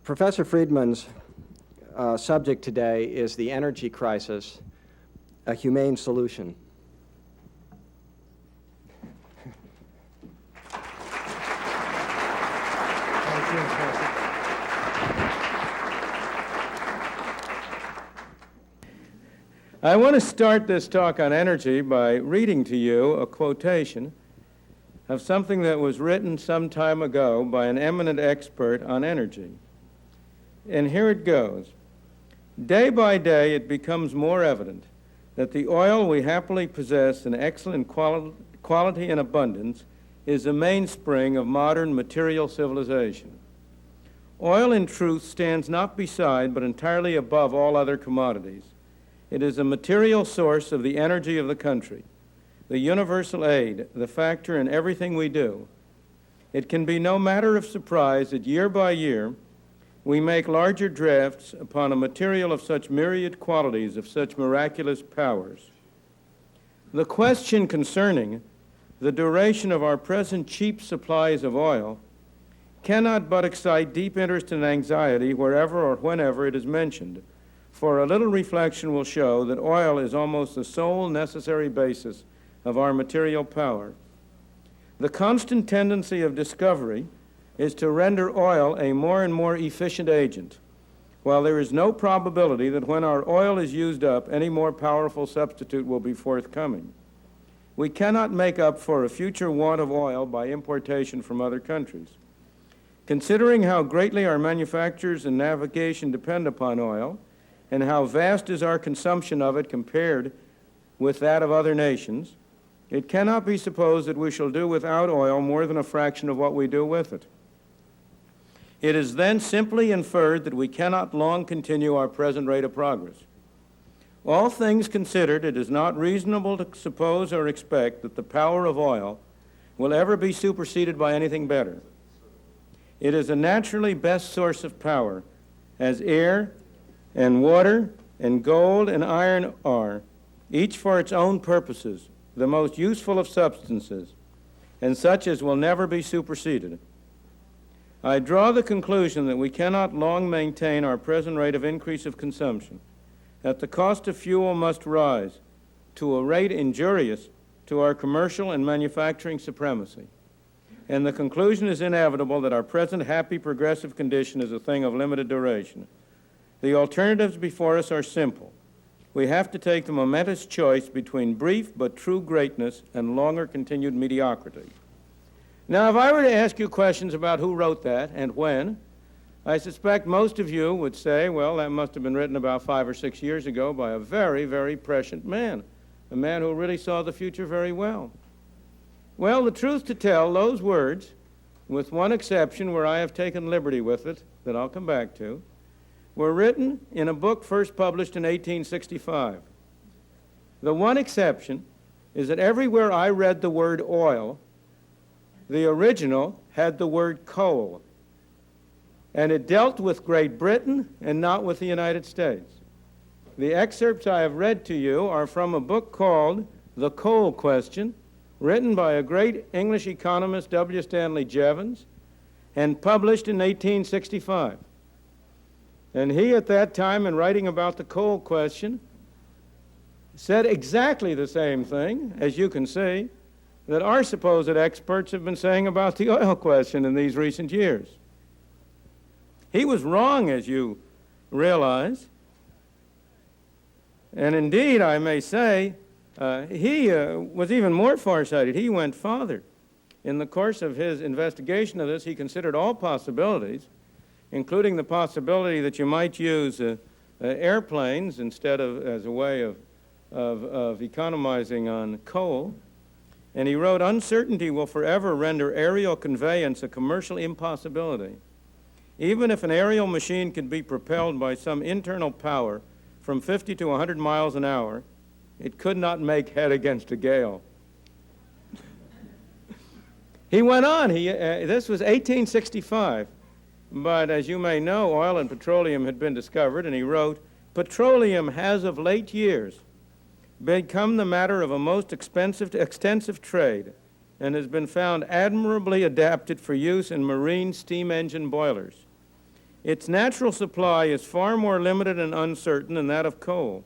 Professor Friedman's subject today is the energy crisis, a humane solution. I want to start this talk on energy by reading to you a quotation of something that was written some time ago by an eminent expert on energy. And here it goes. Day by day, it becomes more evident that the oil we happily possess in excellent quality and abundance is the mainspring of modern material civilization. Oil, in truth, stands not beside but entirely above all other commodities. It is a material source of the energy of the country, the universal aid, the factor in everything we do. It can be no matter of surprise that year by year we make larger drafts upon a material of such myriad qualities, of such miraculous powers. The question concerning the duration of our present cheap supplies of oil cannot but excite deep interest and anxiety wherever or whenever it is mentioned, for a little reflection will show that oil is almost the sole necessary basis of our material power. The constant tendency of discovery is to render oil a more and more efficient agent, while there is no probability that when our oil is used up, any more powerful substitute will be forthcoming. We cannot make up for a future want of oil by importation from other countries. Considering how greatly our manufactures and navigation depend upon oil, and how vast is our consumption of it compared with that of other nations, it cannot be supposed that we shall do without oil more than a fraction of what we do with it. It is then simply inferred that we cannot long continue our present rate of progress. All things considered, it is not reasonable to suppose or expect that the power of oil will ever be superseded by anything better. It is a naturally best source of power, as air and water and gold and iron are, each for its own purposes, the most useful of substances, and such as will never be superseded. I draw the conclusion that we cannot long maintain our present rate of increase of consumption, that the cost of fuel must rise to a rate injurious to our commercial and manufacturing supremacy, and the conclusion is inevitable that our present happy progressive condition is a thing of limited duration. The alternatives before us are simple. We have to take the momentous choice between brief but true greatness and longer continued mediocrity. Now, if I were to ask you questions about who wrote that and when, I suspect most of you would say, well, that must have been written about 5 or 6 years ago by a very, very prescient man, a man who really saw the future very well. Well, the truth to tell, those words, with one exception where I have taken liberty with it, that I'll come back to, were written in a book first published in 1865. The one exception is that everywhere I read the word oil, the original had the word coal, and it dealt with Great Britain and not with the United States. The excerpts I have read to you are from a book called The Coal Question, written by a great English economist, W. Stanley Jevons, and published in 1865. And he, at that time, in writing about the coal question, said exactly the same thing, as you can see, that our supposed experts have been saying about the oil question in these recent years. He was wrong, as you realize, and indeed, I may say, he was even more farsighted. He went farther. In the course of his investigation of this, he considered all possibilities, including the possibility that you might use airplanes instead of as a way of economizing on coal. And he wrote, uncertainty will forever render aerial conveyance a commercial impossibility. Even if an aerial machine could be propelled by some internal power from 50 to 100 miles an hour, it could not make head against a gale. He went on. This was 1865. But as you may know, oil and petroleum had been discovered, and he wrote, petroleum has of late years become the matter of a most extensive trade and has been found admirably adapted for use in marine steam engine boilers. Its natural supply is far more limited and uncertain than that of coal,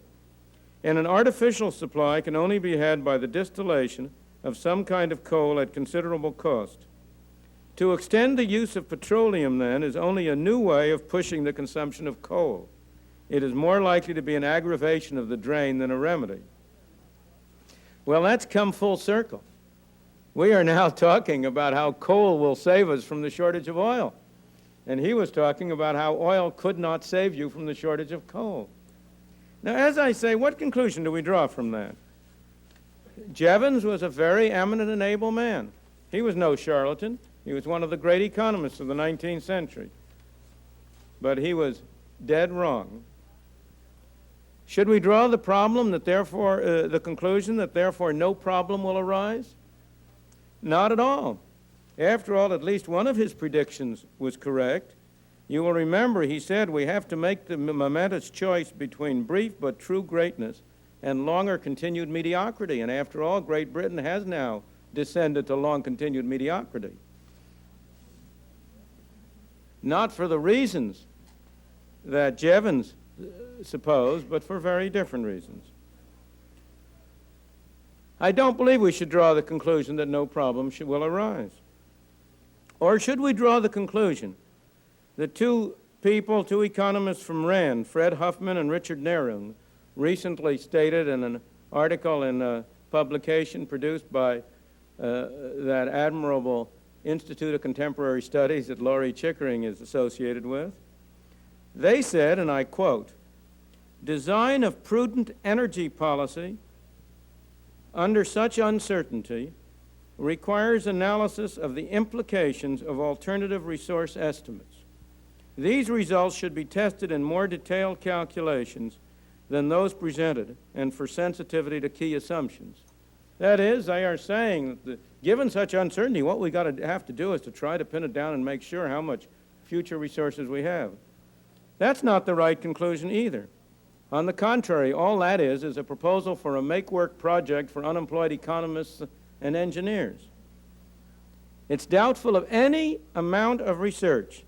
and an artificial supply can only be had by the distillation of some kind of coal at considerable cost. To extend the use of petroleum, then, is only a new way of pushing the consumption of coal. It is more likely to be an aggravation of the drain than a remedy. Well, that's come full circle. We are now talking about how coal will save us from the shortage of oil. And he was talking about how oil could not save you from the shortage of coal. Now, as I say, what conclusion do we draw from that? Jevons was a very eminent and able man. He was no charlatan. He was one of the great economists of the 19th century. But he was dead wrong. Should we draw the problem that therefore, the conclusion that therefore no problem will arise? Not at all. After all, at least one of his predictions was correct. You will remember he said we have to make the momentous choice between brief but true greatness and longer continued mediocrity. And after all, Great Britain has now descended to long continued mediocrity. Not for the reasons that Jevons supposed, but for very different reasons. I don't believe we should draw the conclusion that no problem will arise. Or should we draw the conclusion that two economists from Rand, Fred Huffman and Richard Nerung, recently stated in an article in a publication produced by that admirable Institute of Contemporary Studies that Laurie Chickering is associated with? They said, and I quote, "Design of prudent energy policy under such uncertainty requires analysis of the implications of alternative resource estimates. These results should be tested in more detailed calculations than those presented and for sensitivity to key assumptions." That is, they are saying that given such uncertainty, what we have to do is to try to pin it down and make sure how much future resources we have. That's not the right conclusion either. On the contrary, all that is a proposal for a make-work project for unemployed economists and engineers. It's doubtful if any amount of research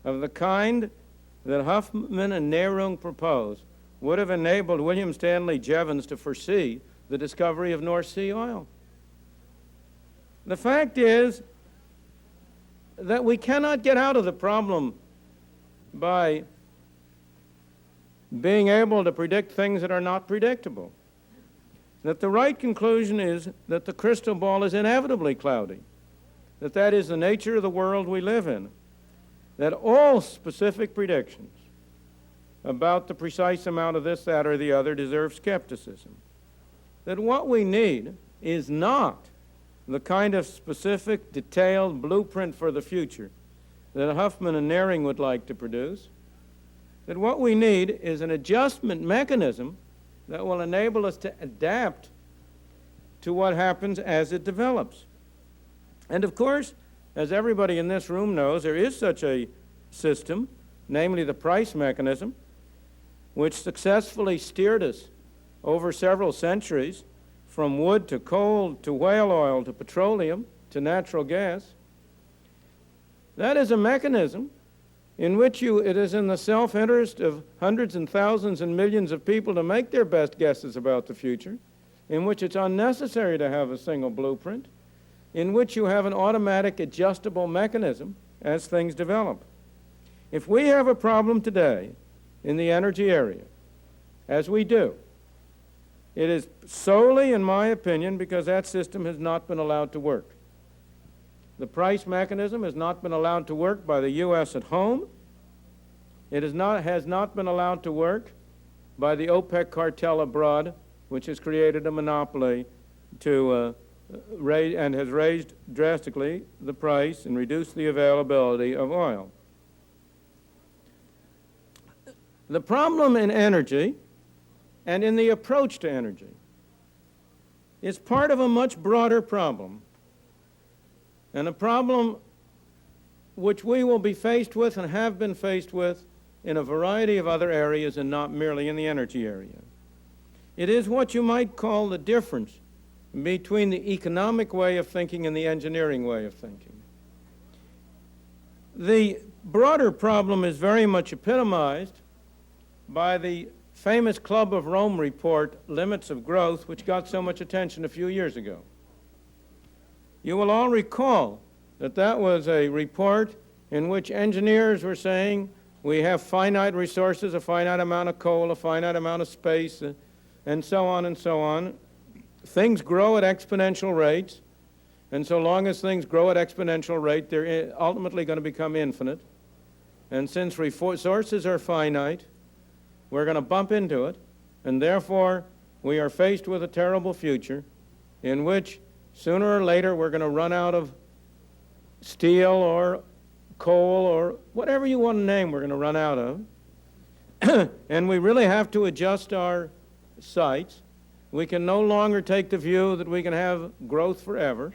of the kind that Huffman and Nerung propose would have enabled William Stanley Jevons to foresee the discovery of North Sea oil. The fact is that we cannot get out of the problem by being able to predict things that are not predictable. That the right conclusion is that the crystal ball is inevitably cloudy, that is the nature of the world we live in, that all specific predictions about the precise amount of this, that, or the other deserve skepticism, that what we need is not the kind of specific, detailed blueprint for the future that Huffman and Nerung would like to produce, that what we need is an adjustment mechanism that will enable us to adapt to what happens as it develops. And of course, as everybody in this room knows, there is such a system, namely the price mechanism, which successfully steered us over several centuries from wood to coal to whale oil to petroleum to natural gas. That is a mechanism in which it is in the self-interest of hundreds and thousands and millions of people to make their best guesses about the future, in which it's unnecessary to have a single blueprint, in which you have an automatic adjustable mechanism as things develop. If we have a problem today in the energy area, as we do, it is solely, in my opinion, because that system has not been allowed to work. The price mechanism has not been allowed to work by the U.S. at home. It has not been allowed to work by the OPEC cartel abroad, which has created a monopoly to and has raised drastically the price and reduced the availability of oil. The problem in energy and in the approach to energy is part of a much broader problem, and a problem which we will be faced with and have been faced with in a variety of other areas and not merely in the energy area. It is what you might call the difference between the economic way of thinking and the engineering way of thinking. The broader problem is very much epitomized by the famous Club of Rome report, Limits of Growth, which got so much attention a few years ago. You will all recall that that was a report in which engineers were saying we have finite resources, a finite amount of coal, a finite amount of space, and so on and so on. Things grow at exponential rates, and so long as things grow at exponential rate, they're ultimately going to become infinite. And since resources are finite, we're going to bump into it, and therefore we are faced with a terrible future in which sooner or later we're going to run out of steel or coal or whatever you want to name we're going to run out of. And we really have to adjust our sights. We can no longer take the view that we can have growth forever.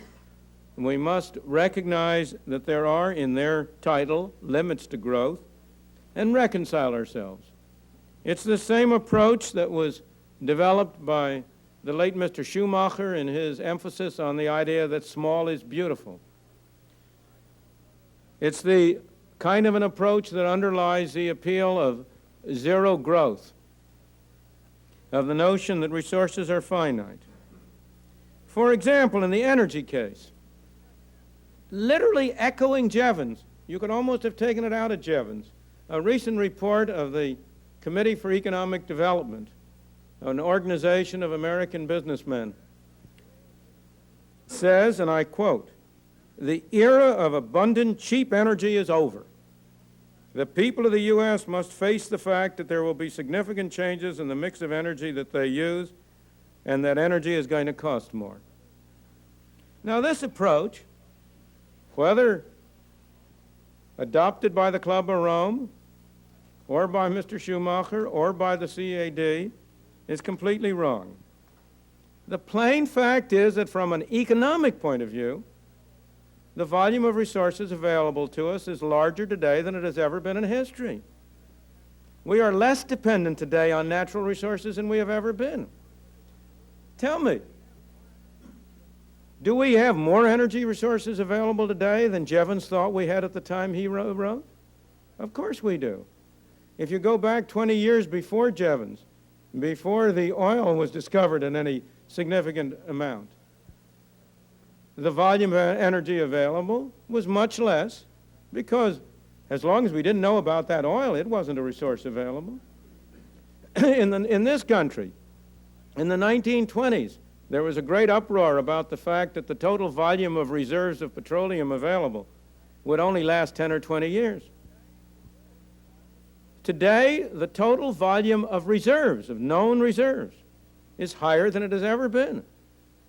And we must recognize that there are, in their title, limits to growth, and reconcile ourselves. It's the same approach that was developed by the late Mr. Schumacher in his emphasis on the idea that small is beautiful. It's the kind of an approach that underlies the appeal of zero growth, of the notion that resources are finite. For example, in the energy case, literally echoing Jevons, you could almost have taken it out of Jevons, a recent report of the Committee for Economic Development, an organization of American businessmen, says, and I quote, "The era of abundant, cheap energy is over. The people of the U.S. must face the fact that there will be significant changes in the mix of energy that they use, and that energy is going to cost more." Now, this approach, whether adopted by the Club of Rome, or by Mr. Schumacher, or by the CAD, is completely wrong. The plain fact is that from an economic point of view, the volume of resources available to us is larger today than it has ever been in history. We are less dependent today on natural resources than we have ever been. Tell me, do we have more energy resources available today than Jevons thought we had at the time he wrote? Of course we do. If you go back 20 years before Jevons, before the oil was discovered in any significant amount, the volume of energy available was much less because as long as we didn't know about that oil, it wasn't a resource available. In this country, in the 1920s, there was a great uproar about the fact that the total volume of reserves of petroleum available would only last 10 or 20 years. Today, the total volume of reserves, of known reserves, is higher than it has ever been,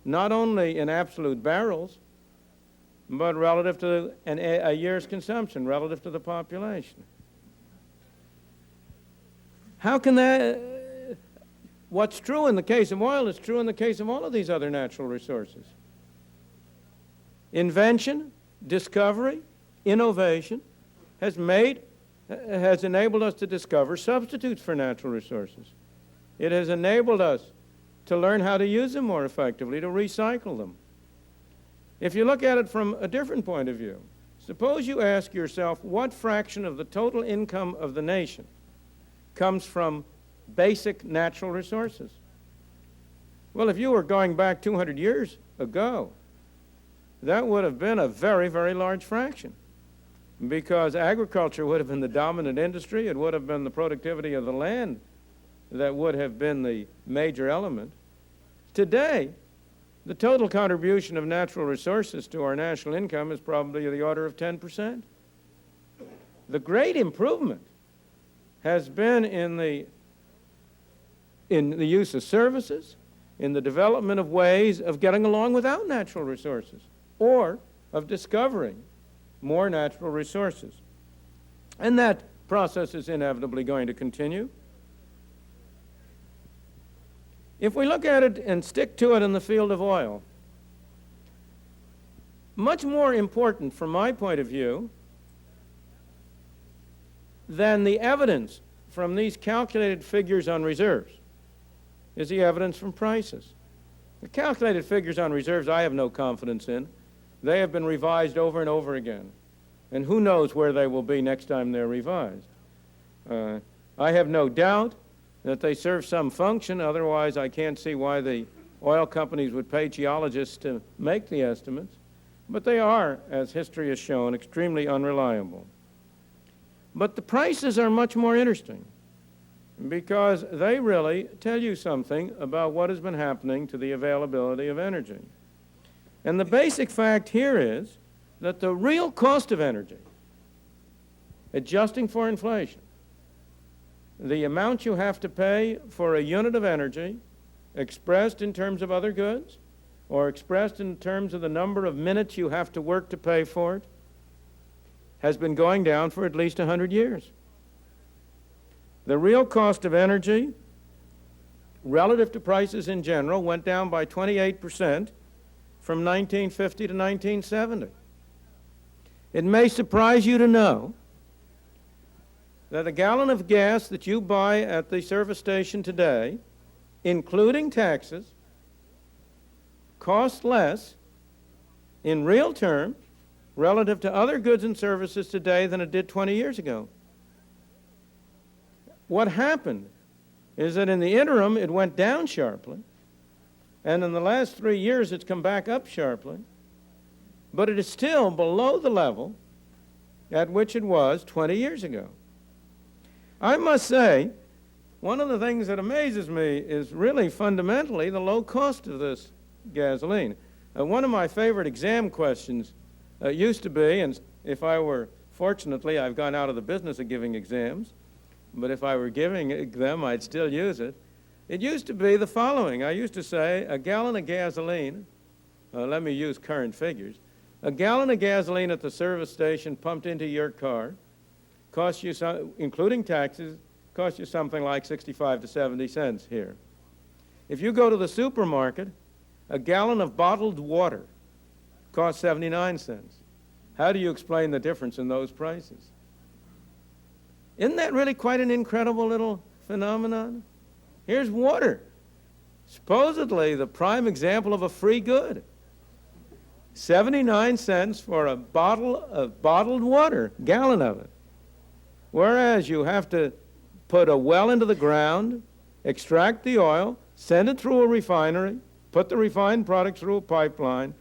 not only in absolute barrels, but relative to a year's consumption, relative to the population. How can that, what's true in the case of oil is true in the case of all of these other natural resources. Invention, discovery, innovation has enabled us to discover substitutes for natural resources. It has enabled us to learn how to use them more effectively, to recycle them. If you look at it from a different point of view, suppose you ask yourself what fraction of the total income of the nation comes from basic natural resources. Well, if you were going back 200 years ago, that would have been a very, very large fraction, because agriculture would have been the dominant industry. It would have been the productivity of the land that would have been the major element. Today, the total contribution of natural resources to our national income is probably of the order of 10%. The great improvement has been in the use of services, in the development of ways of getting along without natural resources, or of discovering more natural resources. And that process is inevitably going to continue. If we look at it and stick to it in the field of oil, much more important from my point of view than the evidence from these calculated figures on reserves is the evidence from prices. The calculated figures on reserves I have no confidence in. They have been revised over and over again. And who knows where they will be next time they're revised. I have no doubt that they serve some function, otherwise I can't see why the oil companies would pay geologists to make the estimates, but they are, as history has shown, extremely unreliable. But the prices are much more interesting because they really tell you something about what has been happening to the availability of energy. And the basic fact here is that the real cost of energy, adjusting for inflation, the amount you have to pay for a unit of energy expressed in terms of other goods or expressed in terms of the number of minutes you have to work to pay for it, has been going down for at least 100 years. The real cost of energy, relative to prices in general, went down by 28% from 1950 to 1970. It may surprise you to know that a gallon of gas that you buy at the service station today, including taxes, costs less in real terms relative to other goods and services today than it did 20 years ago. What happened is that in the interim it went down sharply, and in the last 3 years it's come back up sharply, but it is still below the level at which it was 20 years ago. I must say, one of the things that amazes me is really fundamentally the low cost of this gasoline. One of my favorite exam questions used to be, and if I were, fortunately, I've gone out of the business of giving exams, but if I were giving them, I'd still use it. It used to be the following. I used to say a gallon of gasoline, let me use current figures, a gallon of gasoline at the service station pumped into your car costs you, including taxes, costs you something like 65 to 70 cents here. If you go to the supermarket, a gallon of bottled water costs 79 cents. How do you explain the difference in those prices? Isn't that really quite an incredible little phenomenon? Here's water, supposedly the prime example of a free good. 79 cents for a bottle of bottled water, gallon of it. Whereas you have to put a well into the ground, extract the oil, send it through a refinery, put the refined product through a pipeline,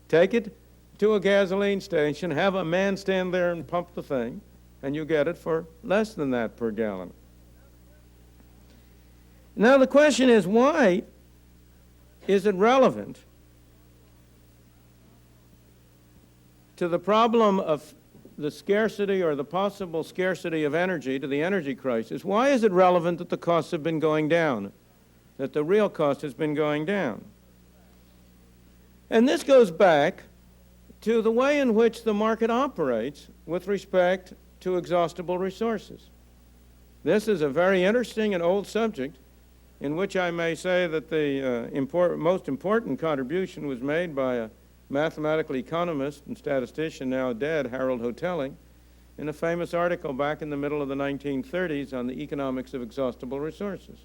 take it to a gasoline station, have a man stand there and pump the thing, and you get it for less than that per gallon. Now the question is, why is it relevant to the problem of the scarcity or the possible scarcity of energy, to the energy crisis? Why is it relevant that the costs have been going down, that the real cost has been going down? And this goes back to the way in which the market operates with respect to exhaustible resources. This is a very interesting and old subject in which I may say that the most important contribution was made by a mathematical economist and statistician now dead, Harold Hotelling, in a famous article back in the middle of the 1930s on the economics of exhaustible resources.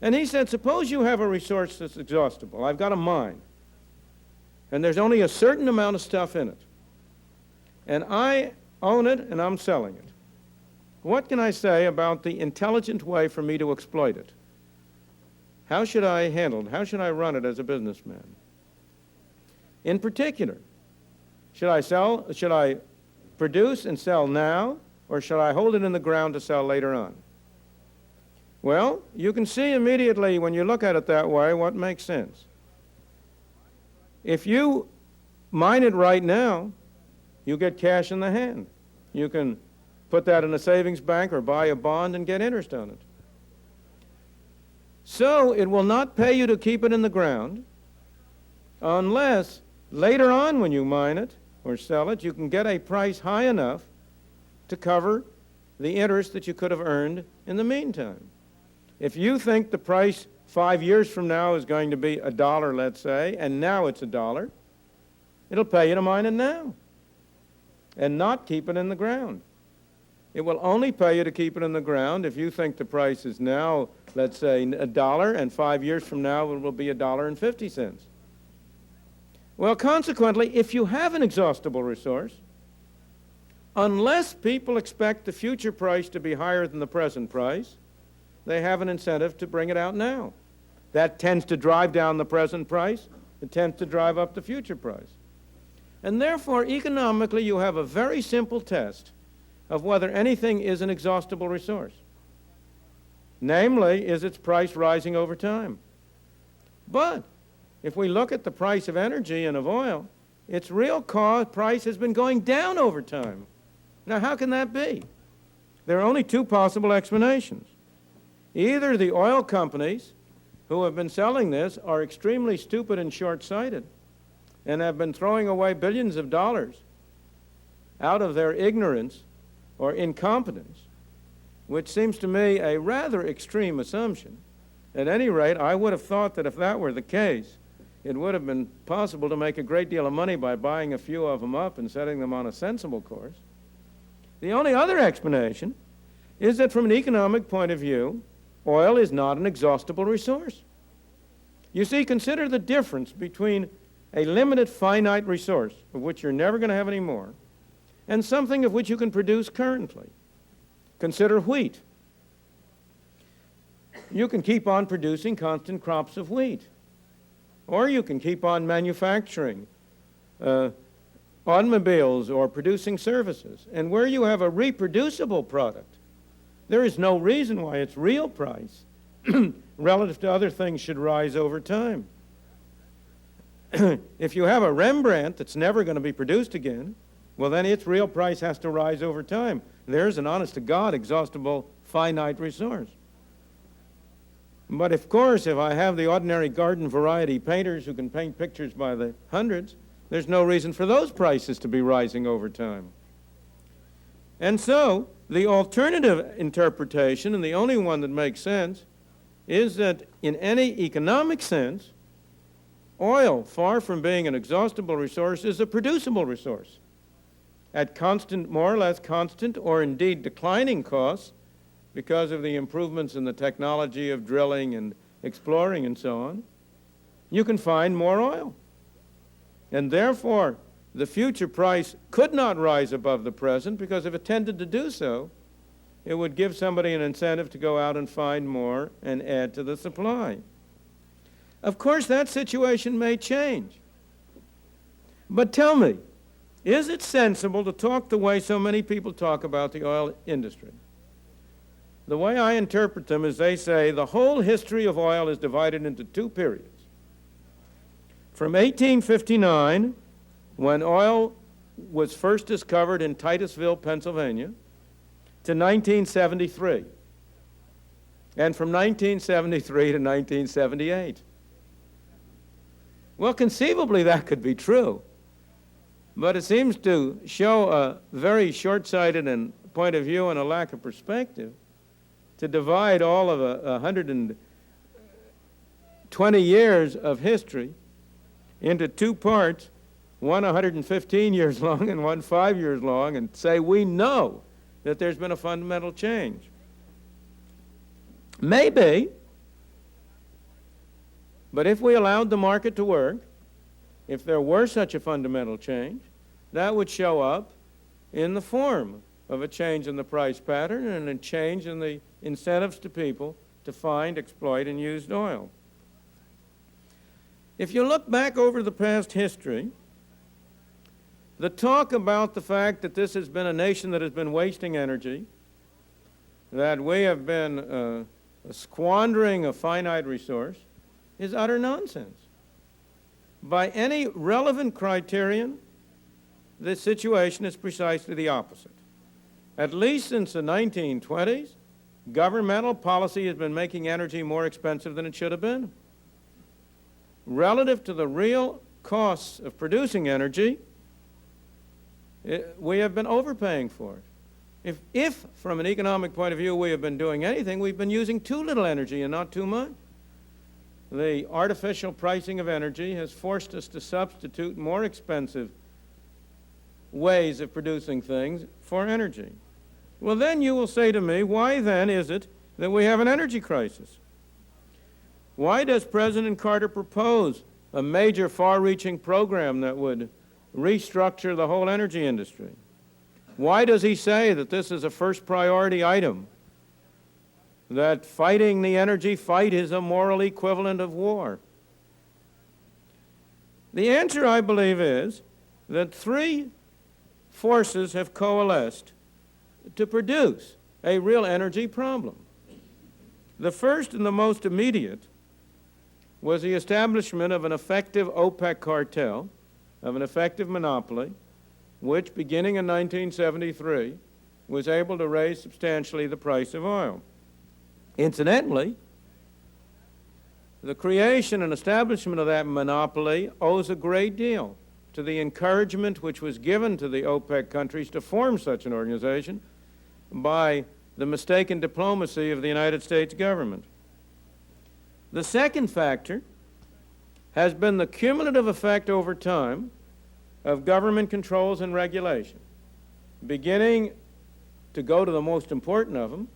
And he said, suppose you have a resource that's exhaustible. I've got a mine, and there's only a certain amount of stuff in it. And I own it, and I'm selling it. What can I say about the intelligent way for me to exploit it? How should I handle it? How should I run it as a businessman? In particular, should I produce and sell now, or should I hold it in the ground to sell later on? Well, you can see immediately when you look at it that way what makes sense. If you mine it right now, you get cash in the hand. You can put that in a savings bank or buy a bond and get interest on it. So it will not pay you to keep it in the ground unless later on when you mine it or sell it, you can get a price high enough to cover the interest that you could have earned in the meantime. If you think the price 5 years from now is going to be $1, let's say, and now it's $1, it'll pay you to mine it now and not keep it in the ground. It will only pay you to keep it in the ground if you think the price is now, let's say, $1, and 5 years from now it will be $1.50. Well, consequently, if you have an exhaustible resource, unless people expect the future price to be higher than the present price, they have an incentive to bring it out now. That tends to drive down the present price. It tends to drive up the future price. And therefore, economically, you have a very simple test of whether anything is an exhaustible resource. Namely, is its price rising over time? But if we look at the price of energy and of oil, its real price has been going down over time. Now, how can that be? There are only two possible explanations. Either the oil companies who have been selling this are extremely stupid and short-sighted and have been throwing away billions of dollars out of their ignorance or incompetence, which seems to me a rather extreme assumption. At any rate, I would have thought that if that were the case, it would have been possible to make a great deal of money by buying a few of them up and setting them on a sensible course. The only other explanation is that from an economic point of view, oil is not an exhaustible resource. You see, consider the difference between a limited finite resource, of which you're never going to have any more, and something of which you can produce currently. Consider wheat. You can keep on producing constant crops of wheat, or you can keep on manufacturing automobiles or producing services. And where you have a reproducible product, there is no reason why its real price relative to other things should rise over time. If you have a Rembrandt that's never going to be produced again, well, then its real price has to rise over time. There's an honest-to-God exhaustible finite resource. But of course, if I have the ordinary garden variety painters who can paint pictures by the hundreds, there's no reason for those prices to be rising over time. And so, the alternative interpretation, and the only one that makes sense, is that in any economic sense, oil, far from being an exhaustible resource, is a producible resource. At constant, more or less constant, or indeed declining costs, because of the improvements in the technology of drilling and exploring and so on, you can find more oil. And therefore, the future price could not rise above the present, because if it tended to do so, it would give somebody an incentive to go out and find more and add to the supply. Of course, that situation may change. But tell me, is it sensible to talk the way so many people talk about the oil industry? The way I interpret them is they say the whole history of oil is divided into two periods. From 1859, when oil was first discovered in Titusville, Pennsylvania, to 1973. And from 1973 to 1978. Well, conceivably that could be true. But it seems to show a very short-sighted and point of view and a lack of perspective to divide all of 120 years of history into two parts, one 115 years long and one 5 years long, and say we know that there's been a fundamental change. Maybe, but if we allowed the market to work, if there were such a fundamental change, that would show up in the form of a change in the price pattern and a change in the incentives to people to find, exploit, and use oil. If you look back over the past history, the talk about the fact that this has been a nation that has been wasting energy, that we have been squandering a finite resource, is utter nonsense. By any relevant criterion, the situation is precisely the opposite. At least since the 1920s, governmental policy has been making energy more expensive than it should have been. Relative to the real costs of producing energy, we have been overpaying for it. If, from an economic point of view, we have been doing anything, we've been using too little energy and not too much. The artificial pricing of energy has forced us to substitute more expensive ways of producing things for energy. Well, then you will say to me, why then is it that we have an energy crisis? Why does President Carter propose a major far-reaching program that would restructure the whole energy industry? Why does he say that this is a first priority item? That fighting the energy fight is a moral equivalent of war? The answer, I believe, is that three forces have coalesced to produce a real energy problem. The first and the most immediate was the establishment of an effective OPEC cartel, of an effective monopoly, which, beginning in 1973, was able to raise substantially the price of oil. Incidentally, the creation and establishment of that monopoly owes a great deal to the encouragement which was given to the OPEC countries to form such an organization by the mistaken diplomacy of the United States government. The second factor has been the cumulative effect over time of government controls and regulation, beginning to go to the most important of them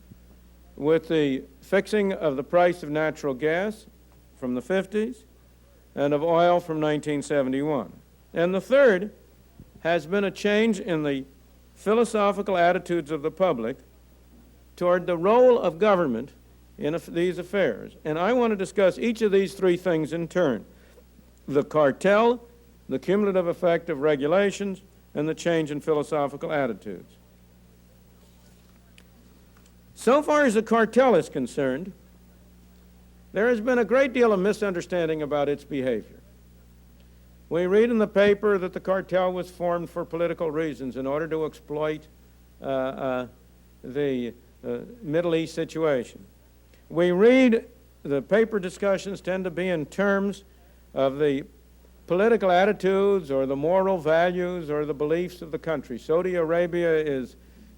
with the fixing of the price of natural gas from the 50s and of oil from 1971. And the third has been a change in the philosophical attitudes of the public toward the role of government in these affairs. And I want to discuss each of these three things in turn: the cartel, the cumulative effect of regulations, and the change in philosophical attitudes. So far as the cartel is concerned, there has been a great deal of misunderstanding about its behavior. We read in the paper that the cartel was formed for political reasons in order to exploit the Middle East situation. We read the paper discussions tend to be in terms of the political attitudes or the moral values or the beliefs of the country. Saudi Arabia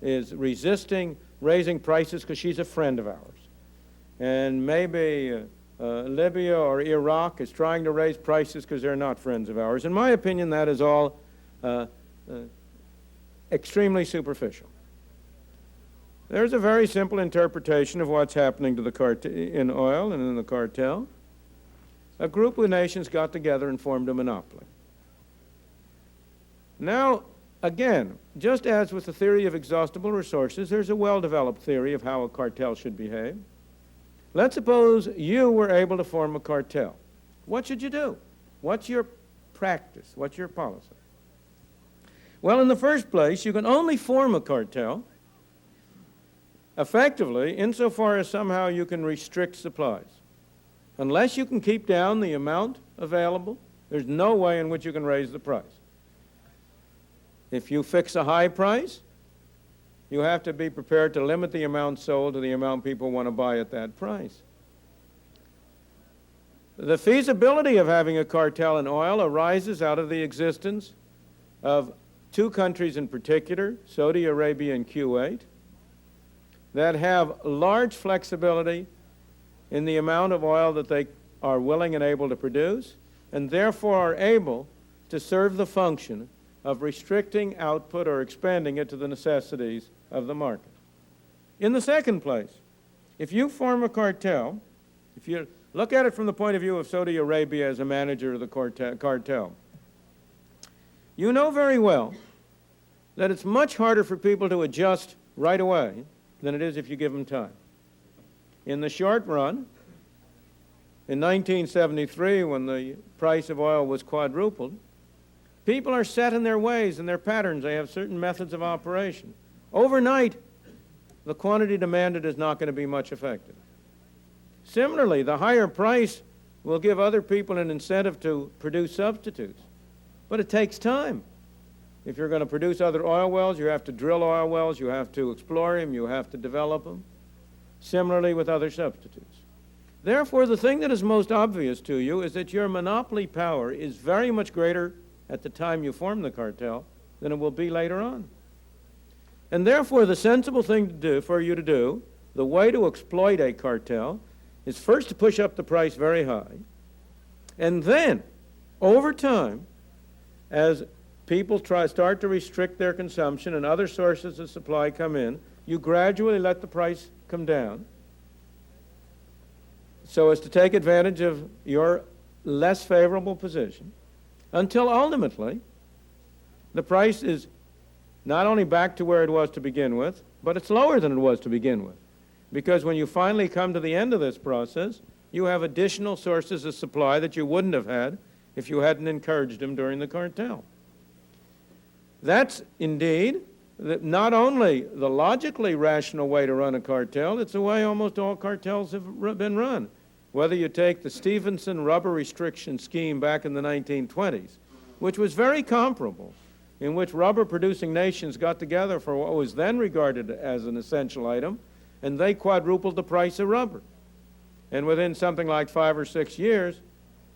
is resisting raising prices because she's a friend of ours. And maybe Libya or Iraq is trying to raise prices because they're not friends of ours. In my opinion, that is all extremely superficial. There's a very simple interpretation of what's happening to the in oil and in the cartel. A group of nations got together and formed a monopoly. Now, again, just as with the theory of exhaustible resources, there's a well-developed theory of how a cartel should behave. Let's suppose you were able to form a cartel. What should you do? What's your practice? What's your policy? Well, in the first place, you can only form a cartel effectively insofar as somehow you can restrict supplies. Unless you can keep down the amount available, there's no way in which you can raise the price. If you fix a high price, you have to be prepared to limit the amount sold to the amount people want to buy at that price. The feasibility of having a cartel in oil arises out of the existence of two countries in particular, Saudi Arabia and Kuwait, that have large flexibility in the amount of oil that they are willing and able to produce, and therefore are able to serve the function of restricting output or expanding it to the necessities of the market. In the second place, if you form a cartel, if you look at it from the point of view of Saudi Arabia as a manager of the cartel, you know very well that it's much harder for people to adjust right away than it is if you give them time. In the short run, in 1973, when the price of oil was quadrupled, people are set in their ways and their patterns. They have certain methods of operation. Overnight, the quantity demanded is not going to be much affected. Similarly, the higher price will give other people an incentive to produce substitutes, but it takes time. If you're going to produce other oil wells, you have to drill oil wells, you have to explore them, you have to develop them. Similarly with other substitutes. Therefore, the thing that is most obvious to you is that your monopoly power is very much greater at the time you form the cartel than it will be later on. And therefore, the sensible thing to do, for you to do, the way to exploit a cartel, is first to push up the price very high, and then, over time, as people start to restrict their consumption and other sources of supply come in, you gradually let the price come down so as to take advantage of your less favorable position until ultimately the price is not only back to where it was to begin with, but it's lower than it was to begin with. Because when you finally come to the end of this process, you have additional sources of supply that you wouldn't have had if you hadn't encouraged them during the cartel. That's indeed not only the logically rational way to run a cartel, it's the way almost all cartels have been run. Whether you take the Stevenson rubber restriction scheme back in the 1920s, which was very comparable, in which rubber-producing nations got together for what was then regarded as an essential item, and they quadrupled the price of rubber. And within something like 5 or 6 years,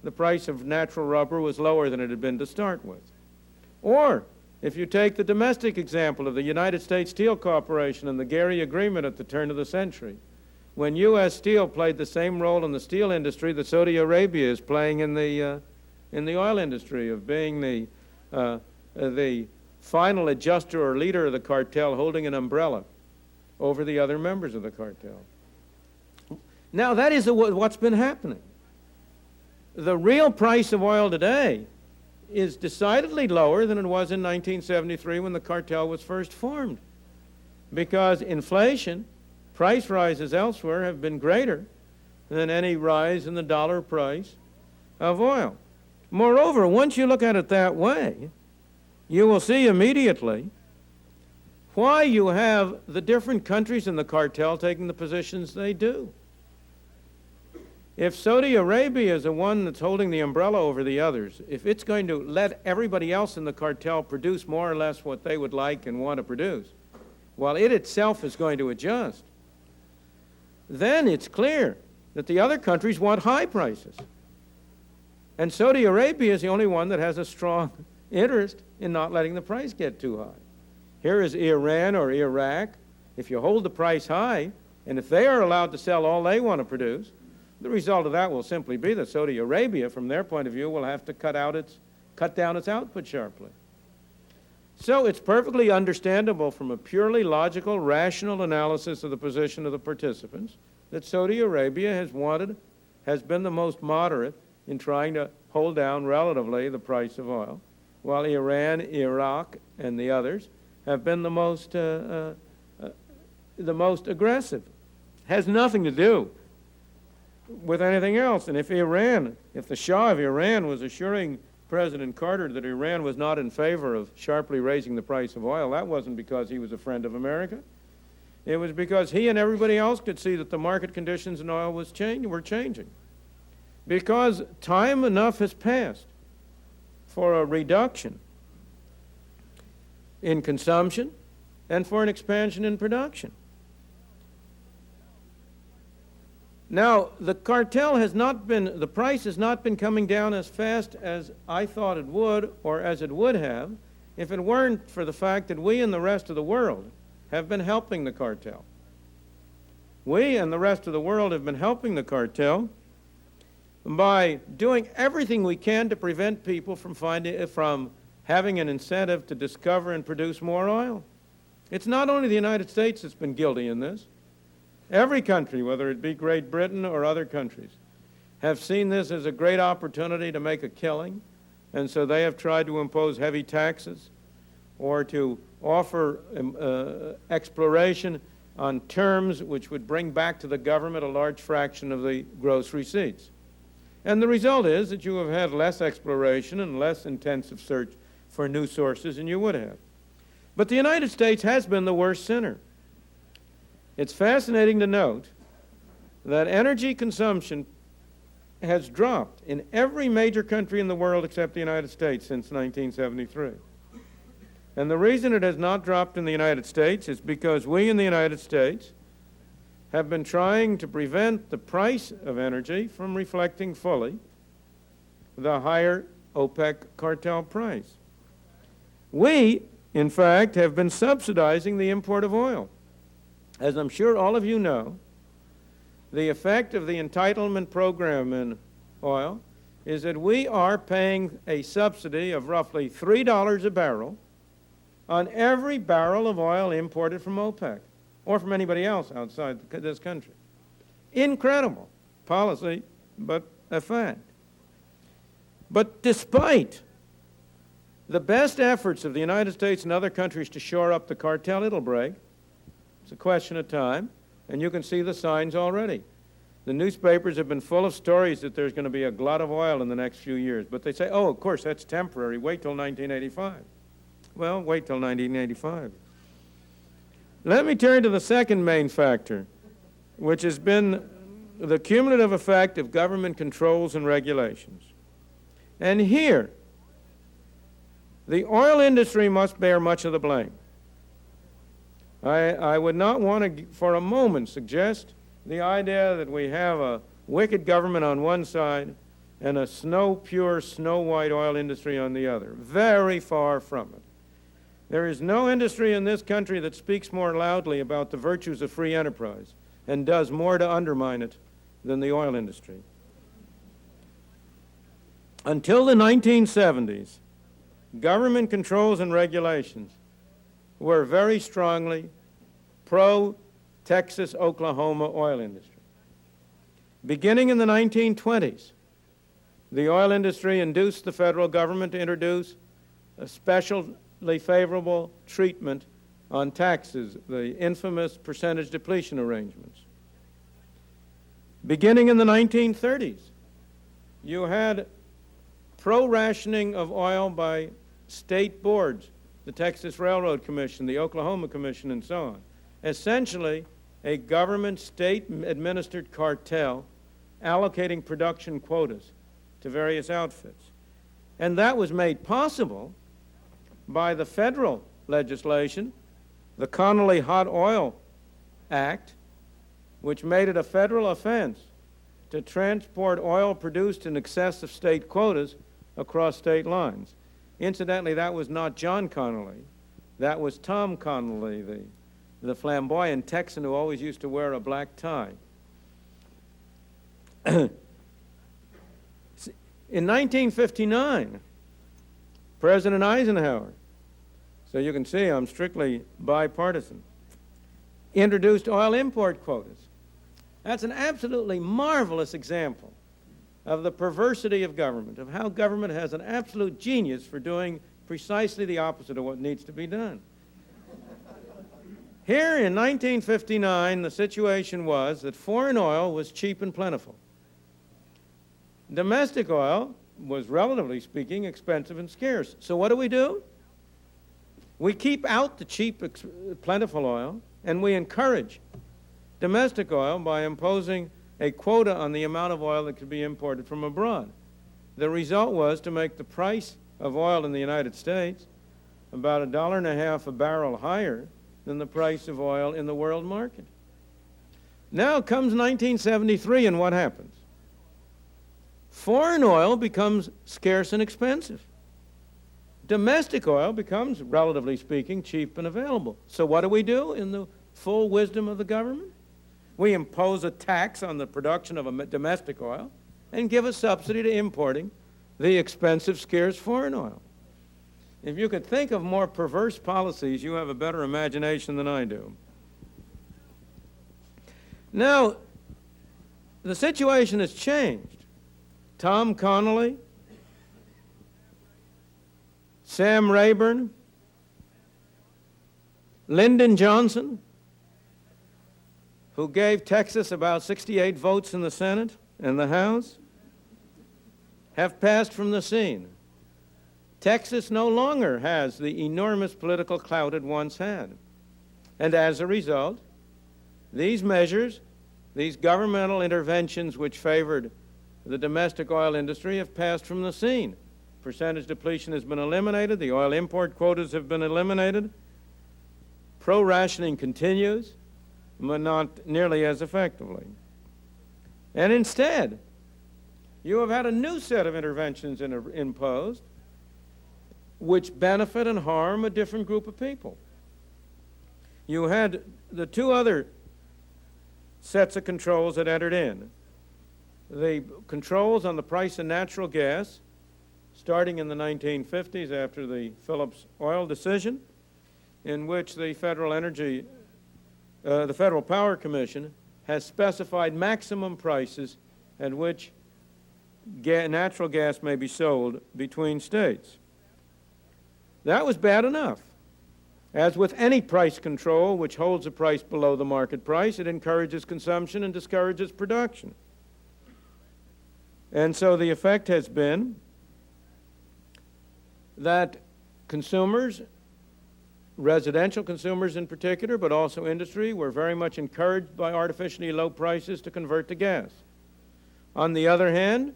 the price of natural rubber was lower than it had been to start with. Or, if you take the domestic example of the United States Steel Corporation and the Gary Agreement at the turn of the century, when U.S. Steel played the same role in the steel industry that Saudi Arabia is playing in the oil industry, of being the final adjuster or leader of the cartel, holding an umbrella over the other members of the cartel. Now, that is what's been happening. The real price of oil today is decidedly lower than it was in 1973 when the cartel was first formed, because inflation, price rises elsewhere have been greater than any rise in the dollar price of oil. Moreover, once you look at it that way, you will see immediately why you have the different countries in the cartel taking the positions they do. If Saudi Arabia is the one that's holding the umbrella over the others, if it's going to let everybody else in the cartel produce more or less what they would like and want to produce, while it itself is going to adjust, then it's clear that the other countries want high prices. And Saudi Arabia is the only one that has a strong interest in not letting the price get too high. Here is Iran or Iraq. If you hold the price high, and if they are allowed to sell all they want to produce, the result of that will simply be that Saudi Arabia, from their point of view, will have to cut down its output sharply. So it's perfectly understandable from a purely logical, rational analysis of the position of the participants that Saudi Arabia has been the most moderate in trying to hold down relatively the price of oil, while Iran, Iraq, and the others have been the most aggressive. Has nothing to do with anything else. And if the Shah of Iran was assuring President Carter that Iran was not in favor of sharply raising the price of oil, that wasn't because he was a friend of America. It was because he and everybody else could see that the market conditions in oil were changing. Because time enough has passed for a reduction in consumption and for an expansion in production. Now, the cartel the price has not been coming down as fast as I thought it would, or as it would have, if it weren't for the fact that we and the rest of the world have been helping the cartel. We and the rest of the world have been helping the cartel by doing everything we can to prevent people from having an incentive to discover and produce more oil. It's not only the United States that's been guilty in this. Every country, whether it be Great Britain or other countries, have seen this as a great opportunity to make a killing, and so they have tried to impose heavy taxes or to offer exploration on terms which would bring back to the government a large fraction of the gross receipts. And the result is that you have had less exploration and less intensive search for new sources than you would have. But the United States has been the worst sinner. It's fascinating to note that energy consumption has dropped in every major country in the world except the United States since 1973. And the reason it has not dropped in the United States is because we in the United States have been trying to prevent the price of energy from reflecting fully the higher OPEC cartel price. We, in fact, have been subsidizing the import of oil. As I'm sure all of you know, the effect of the entitlement program in oil is that we are paying a subsidy of roughly $3 a barrel on every barrel of oil imported from OPEC or from anybody else outside this country. Incredible policy, but a fact. But despite The best efforts of the United States and other countries to shore up the cartel, it'll break. It's a question of time, and you can see the signs already. The newspapers have been full of stories that there's going to be a glut of oil in the next few years, but they say, oh, of course, that's temporary. Wait till 1985. Well, wait till 1985. Let me turn to the second main factor, which has been the cumulative effect of government controls and regulations. And here, the oil industry must bear much of the blame. I would not want to, for a moment, suggest the idea that we have a wicked government on one side and a pure, snow-white oil industry on the other. Very far from it. There is no industry in this country that speaks more loudly about the virtues of free enterprise and does more to undermine it than the oil industry. Until the 1970s, government controls and regulations were very strongly pro-Texas, Oklahoma oil industry. Beginning in the 1920s, the oil industry induced the federal government to introduce a specially favorable treatment on taxes, the infamous percentage depletion arrangements. Beginning in the 1930s, you had pro-rationing of oil by state boards, the Texas Railroad Commission, the Oklahoma Commission, and so on. Essentially, a government state-administered cartel allocating production quotas to various outfits. And that was made possible by the federal legislation, the Connolly Hot Oil Act, which made it a federal offense to transport oil produced in excess of state quotas across state lines. Incidentally, that was not John Connolly. That was Tom Connolly, the flamboyant Texan who always used to wear a black tie. In 1959, President Eisenhower, so you can see I'm strictly bipartisan, introduced oil import quotas. That's an absolutely marvelous example of the perversity of government, of how government has an absolute genius for doing precisely the opposite of what needs to be done. Here in 1959, the situation was that foreign oil was cheap and plentiful. Domestic oil was, relatively speaking, expensive and scarce. So what do? We keep out the cheap, plentiful oil, and we encourage domestic oil by imposing a quota on the amount of oil that could be imported from abroad. The result was to make the price of oil in the United States about $1.50 a barrel higher than the price of oil in the world market. Now comes 1973, and what happens? Foreign oil becomes scarce and expensive. Domestic oil becomes, relatively speaking, cheap and available. So what do in the full wisdom of the government? We impose a tax on the production of a domestic oil and give a subsidy to importing the expensive, scarce foreign oil. If you could think of more perverse policies, you have a better imagination than I do. Now, the situation has changed. Tom Connolly, Sam Rayburn, Lyndon Johnson, who gave Texas about 68 votes in the Senate and the House, have passed from the scene. Texas no longer has the enormous political clout it once had. And as a result, these measures, these governmental interventions which favored the domestic oil industry have passed from the scene. Percentage depletion has been eliminated. The oil import quotas have been eliminated. Pro-rationing continues, but not nearly as effectively. And instead, you have had a new set of interventions imposed which benefit and harm a different group of people. You had the two other sets of controls that entered in. The controls on the price of natural gas, starting in the 1950s after the Phillips oil decision, in which the Federal Power Commission has specified maximum prices at which natural gas may be sold between states. That was bad enough. As with any price control which holds a price below the market price, it encourages consumption and discourages production. And so the effect has been that consumers, residential consumers in particular, but also industry, were very much encouraged by artificially low prices to convert to gas. On the other hand,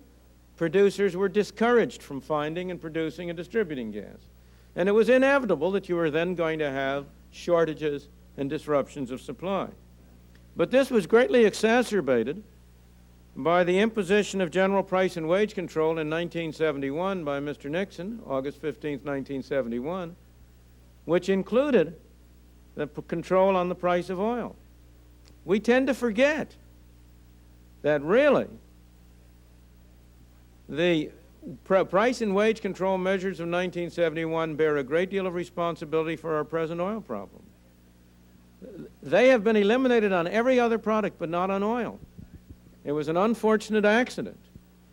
producers were discouraged from finding and producing and distributing gas. And it was inevitable that you were then going to have shortages and disruptions of supply. But this was greatly exacerbated by the imposition of general price and wage control in 1971 by Mr. Nixon, August 15, 1971, which included the control on the price of oil. We tend to forget that really the price and wage control measures of 1971 bear a great deal of responsibility for our present oil problem. They have been eliminated on every other product, but not on oil. It was an unfortunate accident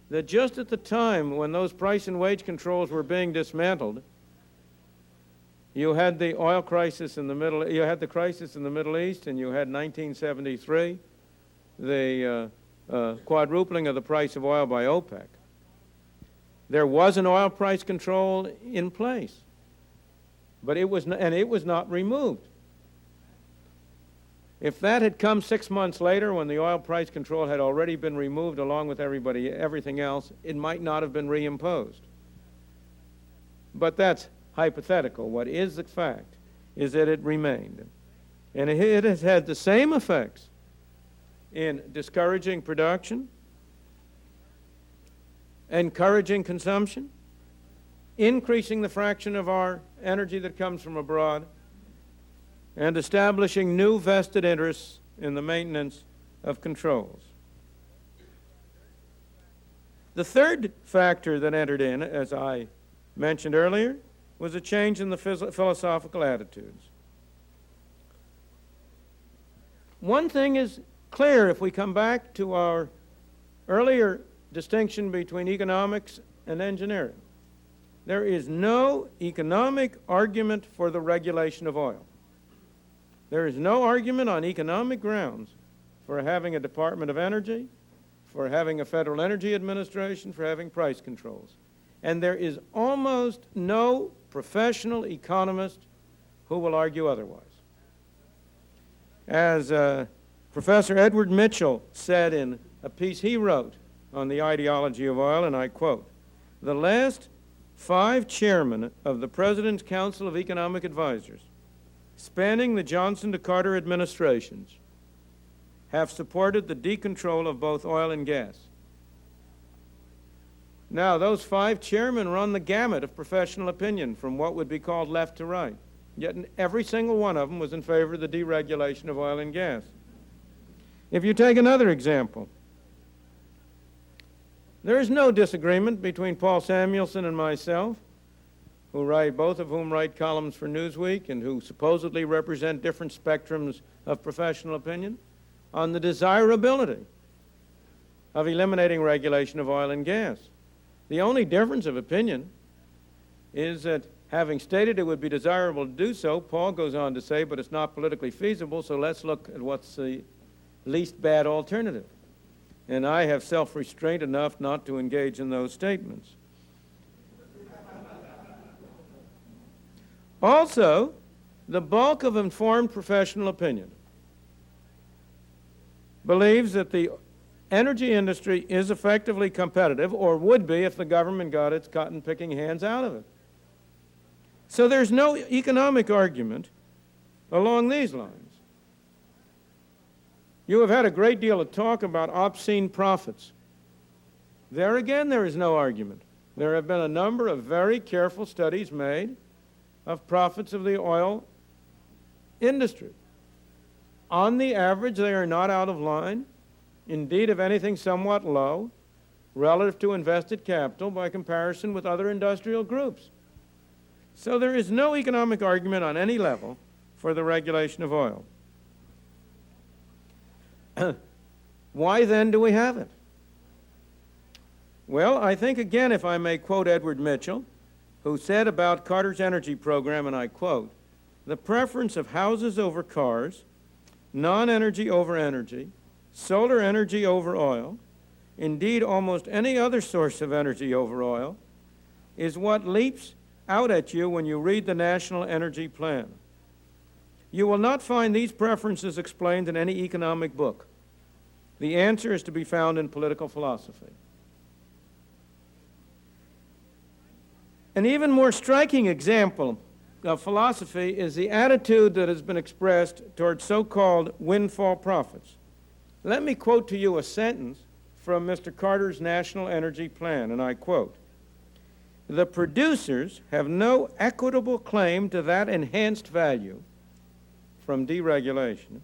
that just at the time when those price and wage controls were being dismantled, you had the oil crisis in the Middle East, and you had 1973, the quadrupling of the price of oil by OPEC. There was an oil price control in place, but it was not removed. If that had come 6 months later, when the oil price control had already been removed along with everything else, it might not have been reimposed. But that's hypothetical. What is the fact is that it remained. And it has had the same effects in discouraging production, encouraging consumption, increasing the fraction of our energy that comes from abroad, and establishing new vested interests in the maintenance of controls. The third factor that entered in, as I mentioned earlier, was a change in the philosophical attitudes. One thing is clear if we come back to our earlier distinction between economics and engineering. There is no economic argument for the regulation of oil. There is no argument on economic grounds for having a Department of Energy, for having a Federal Energy Administration, for having price controls. And there is almost no professional economist who will argue otherwise. As Professor Edward Mitchell said in a piece he wrote on the ideology of oil, and I quote, "The last 5 chairmen of the President's Council of Economic Advisors, spanning the Johnson to Carter administrations, have supported the decontrol of both oil and gas." Now, those 5 chairmen run the gamut of professional opinion from what would be called left to right, yet every single one of them was in favor of the deregulation of oil and gas. If you take another example, there is no disagreement between Paul Samuelson and myself, both of whom write columns for Newsweek and who supposedly represent different spectrums of professional opinion, on the desirability of eliminating regulation of oil and gas. The only difference of opinion is that, having stated it would be desirable to do so, Paul goes on to say, but it's not politically feasible, so let's look at what's the least bad alternative. And I have self-restraint enough not to engage in those statements. Also, the bulk of informed professional opinion believes that the energy industry is effectively competitive, or would be if the government got its cotton-picking hands out of it. So there's no economic argument along these lines. You have had a great deal of talk about obscene profits. There again, there is no argument. There have been a number of very careful studies made of profits of the oil industry. On the average, they are not out of line. Indeed, if anything, somewhat low relative to invested capital by comparison with other industrial groups. So there is no economic argument on any level for the regulation of oil. Why then do we have it? Well, I think, again, if I may quote Edward Mitchell, who said about Carter's energy program, and I quote, "The preference of houses over cars, non-energy over energy, solar energy over oil, indeed almost any other source of energy over oil, is what leaps out at you when you read the National Energy Plan. You will not find these preferences explained in any economic book. The answer is to be found in political philosophy." An even more striking example of philosophy is the attitude that has been expressed toward so-called windfall profits. Let me quote to you a sentence from Mr. Carter's National Energy Plan, and I quote, "The producers have no equitable claim to that enhanced value from deregulation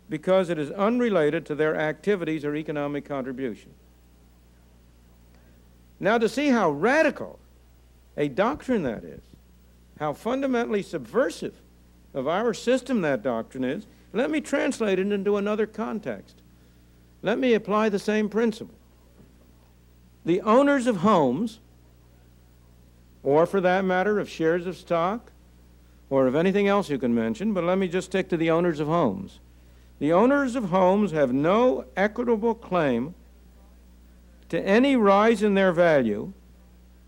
because it is unrelated to their activities or economic contribution." Now, to see how radical a doctrine that is, how fundamentally subversive of our system that doctrine is, let me translate it into another context. Let me apply the same principle. The owners of homes, or for that matter of shares of stock, or of anything else you can mention, but let me just stick to the owners of homes. The owners of homes have no equitable claim to any rise in their value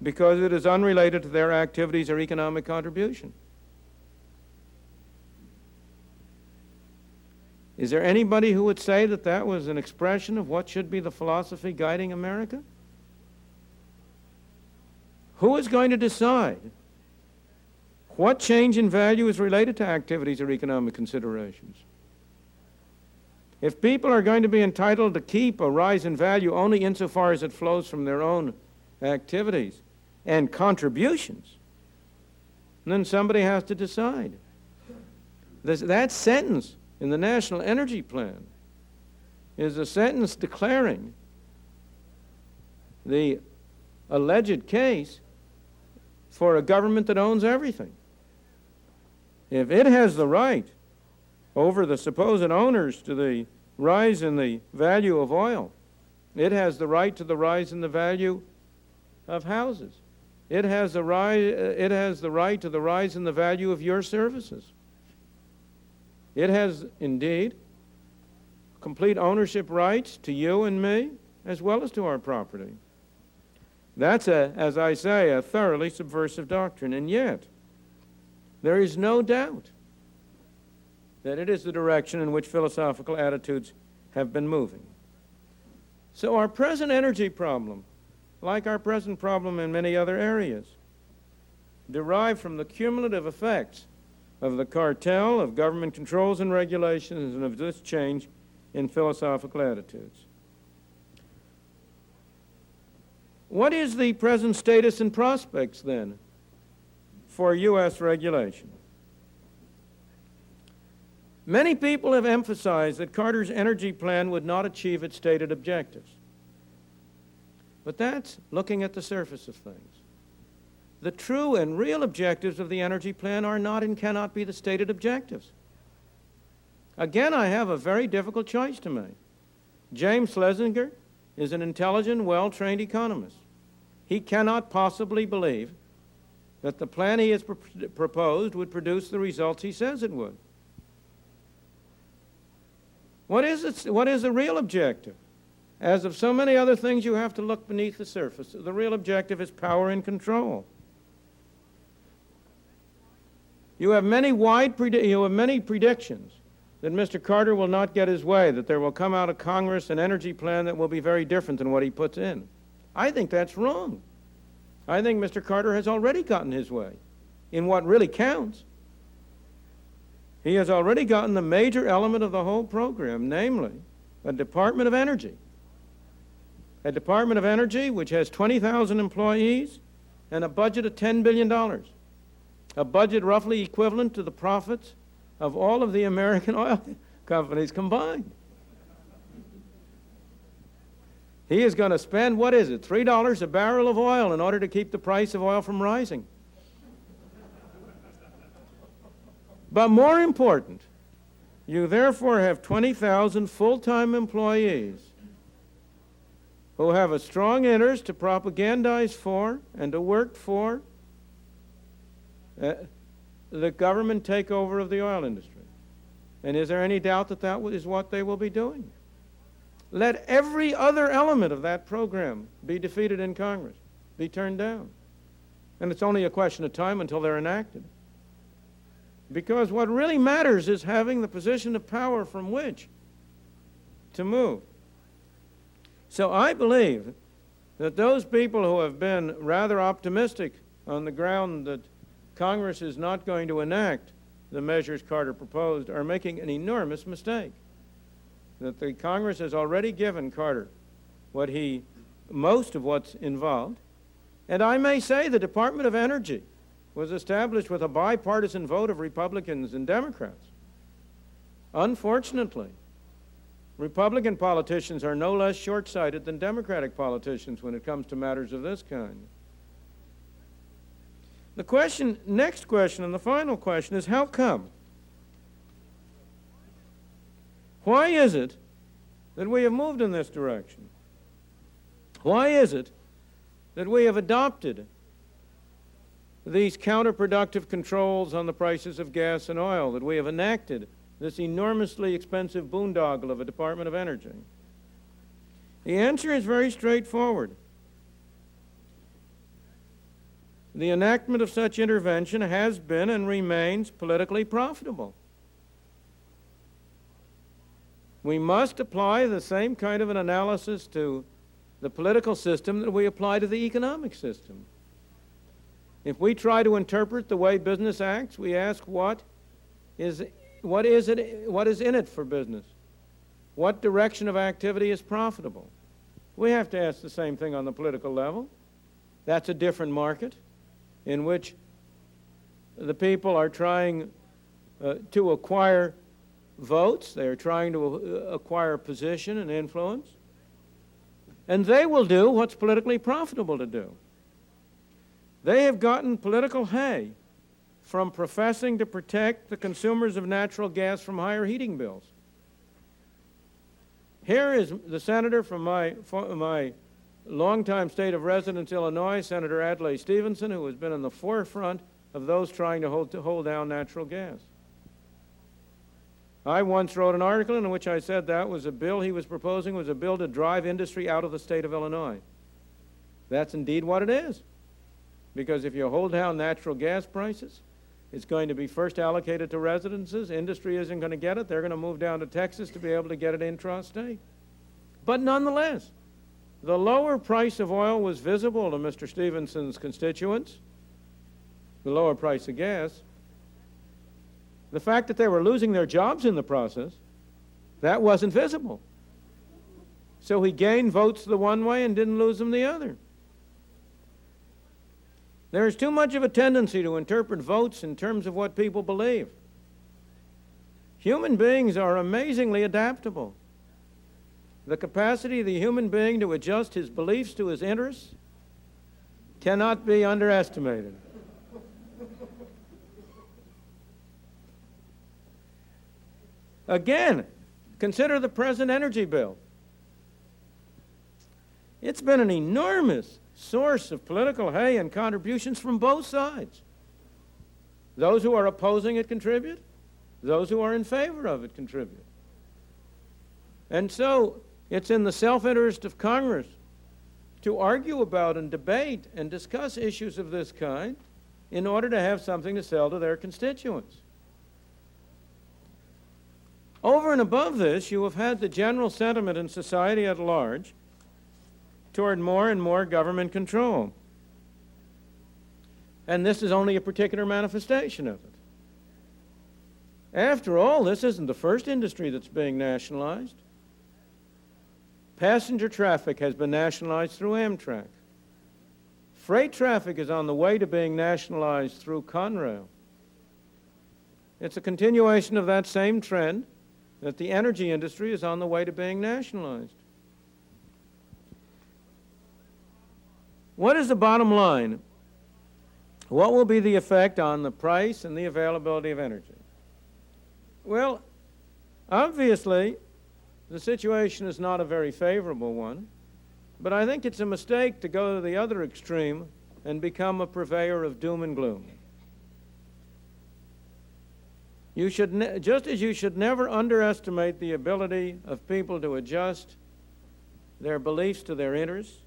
because it is unrelated to their activities or economic contribution. Is there anybody who would say that that was an expression of what should be the philosophy guiding America? Who is going to decide what change in value is related to activities or economic considerations? If people are going to be entitled to keep a rise in value only insofar as it flows from their own activities and contributions, then somebody has to decide. That sentence in the National Energy Plan is a sentence declaring the alleged case for a government that owns everything. If it has the right over the supposed owners to the rise in the value of oil, it has the right to the rise in the value of houses. It has the right to the rise in the value of your services. It has, indeed, complete ownership rights to you and me, as well as to our property. That's, as I say, a thoroughly subversive doctrine, and yet there is no doubt that it is the direction in which philosophical attitudes have been moving. So our present energy problem, like our present problem in many other areas, derive from the cumulative effects of the cartel, of government controls and regulations, and of this change in philosophical attitudes. What is the present status and prospects, then, for U.S. regulation? Many people have emphasized that Carter's energy plan would not achieve its stated objectives. But that's looking at the surface of things. The true and real objectives of the energy plan are not and cannot be the stated objectives. Again, I have a very difficult choice to make. James Schlesinger is an intelligent, well-trained economist. He cannot possibly believe that the plan he has proposed would produce the results he says it would. What is the real objective? As of so many other things, you have to look beneath the surface. The real objective is power and control. You have many predictions that Mr. Carter will not get his way, that there will come out of Congress an energy plan that will be very different than what he puts in. I think that's wrong. I think Mr. Carter has already gotten his way in what really counts. He has already gotten the major element of the whole program, namely a Department of Energy. A Department of Energy which has 20,000 employees and a budget of $10 billion. A budget roughly equivalent to the profits of all of the American oil companies combined. He is going to spend, what is it, $3 a barrel of oil in order to keep the price of oil from rising. But more important, you therefore have 20,000 full-time employees who have a strong interest to propagandize for and to work for the government takeover of the oil industry. And is there any doubt that that is what they will be doing? Let every other element of that program be defeated in Congress, be turned down. And it's only a question of time until they're enacted. Because what really matters is having the position of power from which to move. So I believe that those people who have been rather optimistic on the ground that Congress is not going to enact the measures Carter proposed are making an enormous mistake. That the Congress has already given Carter most of what's involved. And I may say the Department of Energy was established with a bipartisan vote of Republicans and Democrats. Unfortunately, Republican politicians are no less short-sighted than Democratic politicians when it comes to matters of this kind. The next question, and the final question is, how come? Why is it that we have moved in this direction? Why is it that we have adopted these counterproductive controls on the prices of gas and oil, that we have enacted this enormously expensive boondoggle of a Department of Energy? The answer is very straightforward. The enactment of such intervention has been and remains politically profitable. We must apply the same kind of an analysis to the political system that we apply to the economic system. If we try to interpret the way business acts, we ask what is in it for business? What direction of activity is profitable? We have to ask the same thing on the political level. That's a different market in which the people are trying to acquire votes. They are trying to acquire position and influence. And they will do what's politically profitable to do. They have gotten political hay from professing to protect the consumers of natural gas from higher heating bills. Here is the senator from my longtime state of residence, Illinois, Senator Adlai Stevenson, who has been in the forefront of those trying to hold down natural gas. I once wrote an article in which I said that was a bill he was proposing was a bill to drive industry out of the state of Illinois. That's indeed what it is. Because if you hold down natural gas prices, it's going to be first allocated to residences. Industry isn't going to get it. They're going to move down to Texas to be able to get it intrastate. But nonetheless, the lower price of oil was visible to Mr. Stevenson's constituents, the lower price of gas. The fact that they were losing their jobs in the process, that wasn't visible. So he gained votes the one way and didn't lose them the other. There's too much of a tendency to interpret votes in terms of what people believe. Human beings are amazingly adaptable. The capacity of the human being to adjust his beliefs to his interests cannot be underestimated. Again, consider the present energy bill. It's been an enormous source of political hay and contributions from both sides. Those who are opposing it contribute. Those who are in favor of it contribute. And so it's in the self-interest of Congress to argue about and debate and discuss issues of this kind in order to have something to sell to their constituents. Over and above this, you have had the general sentiment in society at large toward more and more government control. And this is only a particular manifestation of it. After all, this isn't the first industry that's being nationalized. Passenger traffic has been nationalized through Amtrak. Freight traffic is on the way to being nationalized through Conrail. It's a continuation of that same trend that the energy industry is on the way to being nationalized. What is the bottom line? What will be the effect on the price and the availability of energy? Well, obviously, the situation is not a very favorable one, but I think it's a mistake to go to the other extreme and become a purveyor of doom and gloom. Just as you should never underestimate the ability of people to adjust their beliefs to their interests,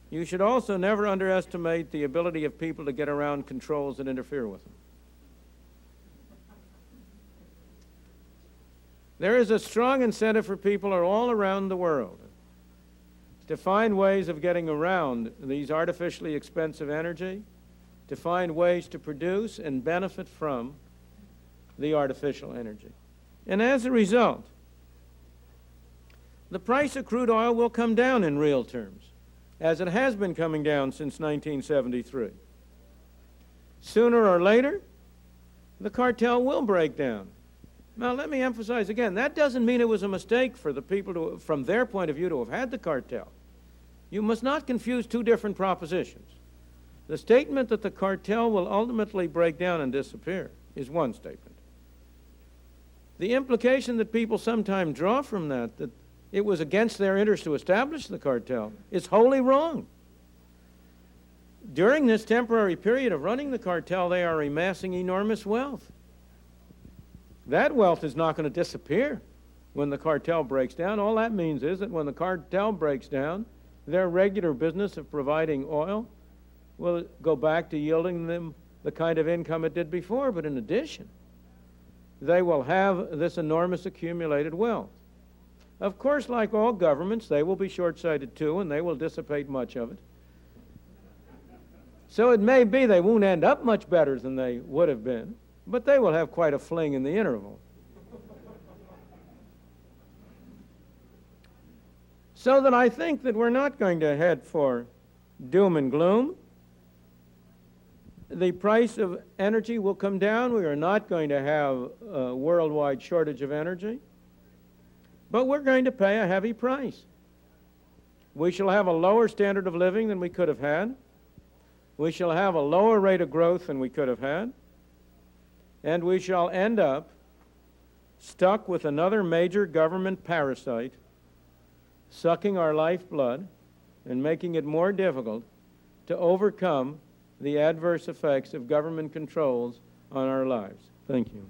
you should also never underestimate the ability of people to get around controls that interfere with them. There is a strong incentive for people all around the world to find ways of getting around these artificially expensive energy, to find ways to produce and benefit from the artificial energy. And as a result, the price of crude oil will come down in real terms, as it has been coming down since 1973. Sooner or later, the cartel will break down. Now, let me emphasize again, that doesn't mean it was a mistake for the people to, from their point of view, to have had the cartel. You must not confuse two different propositions. The statement that the cartel will ultimately break down and disappear is one statement. The implication that people sometimes draw from that it was against their interest to establish the cartel, is wholly wrong. During this temporary period of running the cartel, they are amassing enormous wealth. That wealth is not going to disappear when the cartel breaks down. All that means is that when the cartel breaks down, their regular business of providing oil will go back to yielding them the kind of income it did before. But in addition, they will have this enormous accumulated wealth. Of course, like all governments, they will be short-sighted too, and they will dissipate much of it. So it may be they won't end up much better than they would have been, but they will have quite a fling in the interval. So that I think that we're not going to head for doom and gloom. The price of energy will come down. We are not going to have a worldwide shortage of energy, but we're going to pay a heavy price. We shall have a lower standard of living than we could have had. We shall have a lower rate of growth than we could have had. And we shall end up stuck with another major government parasite sucking our lifeblood and making it more difficult to overcome the adverse effects of government controls on our lives. Thank you.